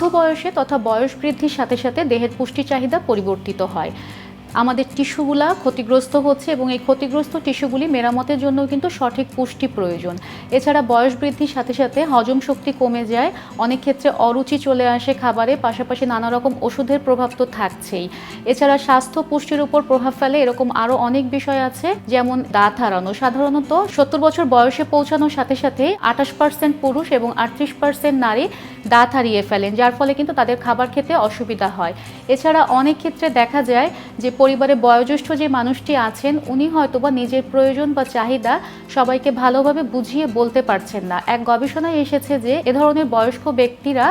বৃদ্ধ বয়সে তথা বয়স বৃদ্ধির সাথে সাথে দেহের পুষ্টি চাহিদা পরিবর্তিত হয়। আমাদের টিস্যুগুলা ক্ষতিগ্রস্ত হচ্ছে এবং এই ক্ষতিগ্রস্ত টিস্যুগুলি মেরামতের জন্য কিন্তু সঠিক পুষ্টি প্রয়োজন। এছাড়া বয়স বৃদ্ধির সাথে সাথে হজম শক্তি কমে যায়, অনেক ক্ষেত্রে অরুচি চলে আসে খাবারে, পাশাপাশি নানা রকম ওষুধের প্রভাব তো থাকছেই। এছাড়া স্বাস্থ্য পুষ্টির উপর প্রভাব ফেলে এরকম আরও অনেক বিষয় আছে, যেমন দাঁত হারানো। সাধারণত ৭০ বছর বয়সে পৌঁছানোর সাথে সাথে ২৮% পুরুষ এবং ৩৮% নারী দাঁত হারিয়ে ফেলেন, যার ফলে কিন্তু তাদের খাবার খেতে অসুবিধা হয়। এছাড়া অনেক ক্ষেত্রে দেখা যায় যে পরিবারে বয়োজ্যেষ্ঠ যে মানুষটি আছেন উনি হয়তোবা নিজের প্রয়োজন বা চাহিদা সবাইকে ভালোভাবে বুঝিয়ে বলতে পারছেন না। এক গবেষণায় এসেছে যে এ ধরনের বয়স্ক ব্যক্তিরা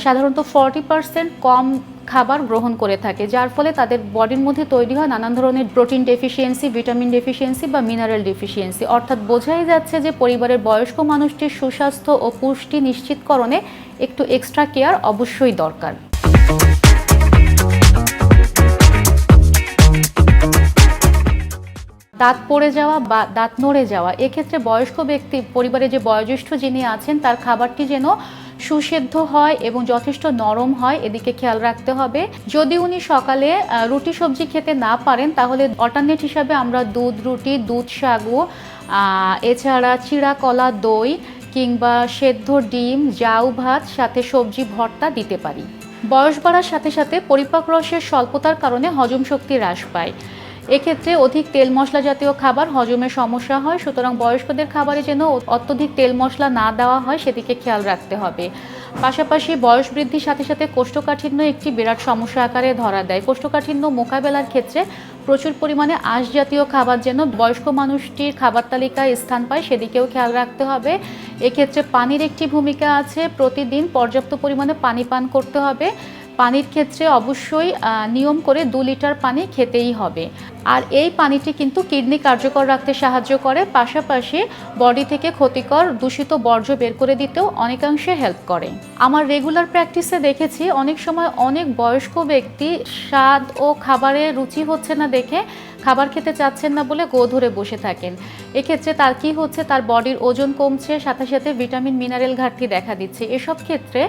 সাধারণত 40% কম খাবার গ্রহণ করে থাকে, যার ফলে তাদের বডির মধ্যে তৈরি হয় নানান ধরনের প্রোটিন ডেফিসিয়েন্সি, ভিটামিন ডেফিসিয়েন্সি বা মিনারেল ডেফিসিয়েন্সি। অর্থাৎ বোঝাই যাচ্ছে যে পরিবারের বয়স্ক মানুষটির সুস্বাস্থ্য ও পুষ্টি নিশ্চিতকরণে একটু এক্সট্রা কেয়ার অবশ্যই দরকার। দাঁত পড়ে যাওয়া বা দাঁত নড়ে যাওয়া, এক্ষেত্রে বয়স্ক ব্যক্তি পরিবারে যে বয়োজ্যেষ্ঠ যিনি আছেন তার খাবারটি যেন সুসেদ্ধ হয় এবং যথেষ্ট নরম হয়, এদিকে খেয়াল রাখতে হবে। যদি উনি সকালে রুটি সবজি খেতে না পারেন তাহলে অল্টারনেট হিসাবে আমরা দুধ রুটি, দুধ সাগু, এছাড়া চিড়া কলা, দই কিংবা সেদ্ধ ডিম, জাউ ভাত সাথে সবজি ভর্তা দিতে পারি। বয়স বাড়ার সাথে সাথে পরিপাক রসের স্বল্পতার কারণে হজম শক্তি হ্রাস পায়। এক্ষেত্রে অধিক তেল মশলা জাতীয় খাবার হজমের সমস্যা হয়, সুতরাং বয়স্কদের খাবারে যেন অত্যধিক তেল মশলা না দেওয়া হয় সেদিকে খেয়াল রাখতে হবে। পাশাপাশি বয়স বৃদ্ধির সাথে সাথে কোষ্ঠকাঠিন্য একটি বিরাট সমস্যা আকারে ধরা দেয়। কোষ্ঠকাঠিন্য মোকাবেলার ক্ষেত্রে প্রচুর পরিমাণে আঁশ জাতীয় খাবার যেন বয়স্ক মানুষটির খাবার তালিকায় স্থান পায় সেদিকেও খেয়াল রাখতে হবে। এক্ষেত্রে পানির একটি ভূমিকা আছে, প্রতিদিন পর্যাপ্ত পরিমাণে পানি পান করতে হবে। পানির ক্ষেত্রে অবশ্যই নিয়ম করে 2 লিটার পানি খেতেই হবে। আর এই পানিটি কিন্তু কিডনি কার্যকর রাখতে সাহায্য করে, পাশাপাশি বডি থেকে ক্ষতিকর দূষিত বর্জ্য বের করে দিতেও অনেকাংশে হেল্প করে। আমার রেগুলার প্র্যাকটিসে দেখেছি অনেক সময় অনেক বয়স্ক ব্যক্তি স্বাদ ও খাবারে রুচি হচ্ছে না দেখে খাবার খেতে চাচ্ছেন না বলে গো ধরে বসে থাকেন। এক্ষেত্রে তার কি হচ্ছে, তার বডির ওজন কমছে, সাথে সাথে ভিটামিন মিনারেল ঘাটতি দেখা দিচ্ছে। এসব ক্ষেত্রে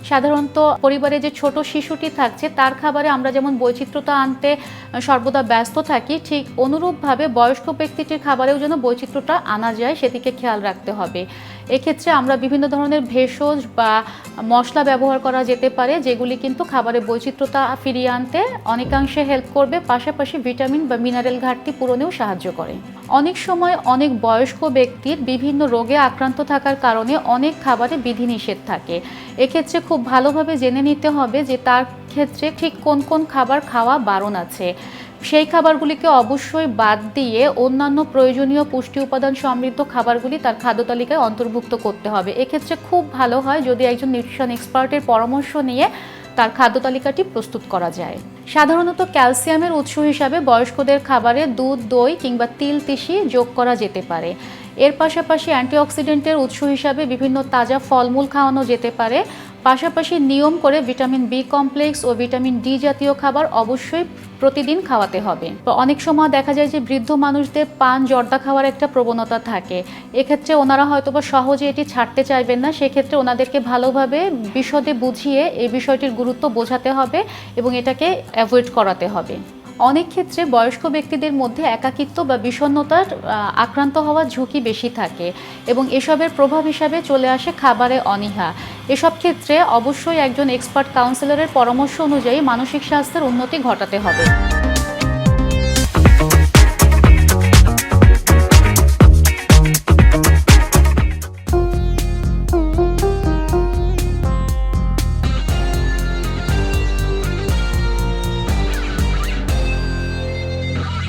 সাধারণত পরিবারে যে ছোট শিশুটি থাকছে তার খাবারে আমরা যেমন বৈচিত্র্যতা আনতে সর্বদা ব্যস্ত থাকি, ঠিক অনুরূপভাবে বয়স্ক ব্যক্তিটির খাবারেও যেন বৈচিত্র্যটা আনা যায় সেদিকে খেয়াল রাখতে হবে। এক্ষেত্রে আমরা বিভিন্ন ধরনের ভেষজ বা মশলা ব্যবহার করা যেতে পারে, যেগুলি কিন্তু খাবারে বৈচিত্র্যতা ফিরিয়ে আনতে অনেকাংশে হেল্প করবে, পাশাপাশি ভিটামিন বা মিনারেল ঘাটতি পূরণেও সাহায্য করে। অনেক সময় অনেক বয়স্ক ব্যক্তির বিভিন্ন রোগে আক্রান্ত থাকার কারণে অনেক খাবারে বিধিনিষেধ থাকে। এক্ষেত্রে খুব ভালোভাবে জেনে নিতে হবে যে তার ক্ষেত্রে ঠিক কোন কোন খাবার খাওয়া বারণ আছে। সেই খাবারগুলিকে অবশ্যই বাদ দিয়ে অন্যান্য প্রয়োজনীয় পুষ্টি উপাদান সমৃদ্ধ খাবারগুলি তার খাদ্য তালিকায় অন্তর্ভুক্ত করতে হবে। এক্ষেত্রে খুব ভালো হয় যদি একজন নিউট্রিশন এক্সপার্টের পরামর্শ নিয়ে তার খাদ্য তালিকাটি প্রস্তুত করা যায়। সাধারণত ক্যালসিয়ামের উৎস হিসাবে বয়স্কদের খাবারে দুধ, দই কিংবা তিল তিসি যোগ করা যেতে পারে। এর পাশাপাশি অ্যান্টিঅক্সিডেন্টের উৎস হিসাবে বিভিন্ন তাজা ফলমূল খাওয়ানো যেতে পারে। পাশাপাশি নিয়ম করে ভিটামিন বি কমপ্লেক্স ও ভিটামিন ডি জাতীয় খাবার অবশ্যই প্রতিদিন খাওয়াতে হবে। তো অনেক সময় দেখা যায় যে বৃদ্ধ মানুষদের পান জর্দা খাওয়ার একটা প্রবণতা থাকে, এক্ষেত্রে ওনারা হয়তোবা সহজে এটি ছাড়তে চাইবেন না। সেক্ষেত্রে ওনাদেরকে ভালোভাবে বিশদে বুঝিয়ে এই বিষয়টির গুরুত্ব বোঝাতে হবে এবং এটাকে অ্যাভয়েড করাতে হবে। অনেক ক্ষেত্রে বয়স্ক ব্যক্তিদের মধ্যে একাকিত্ব বা বিষণ্ণতার আক্রান্ত হওয়ার ঝুঁকি বেশি থাকে এবং এসবের প্রভাব হিসাবে চলে আসে খাবারে অনীহা। এসব ক্ষেত্রে অবশ্যই একজন এক্সপার্ট কাউন্সিলরের পরামর্শ অনুযায়ী মানসিক স্বাস্থ্যের উন্নতি ঘটাতে হবে।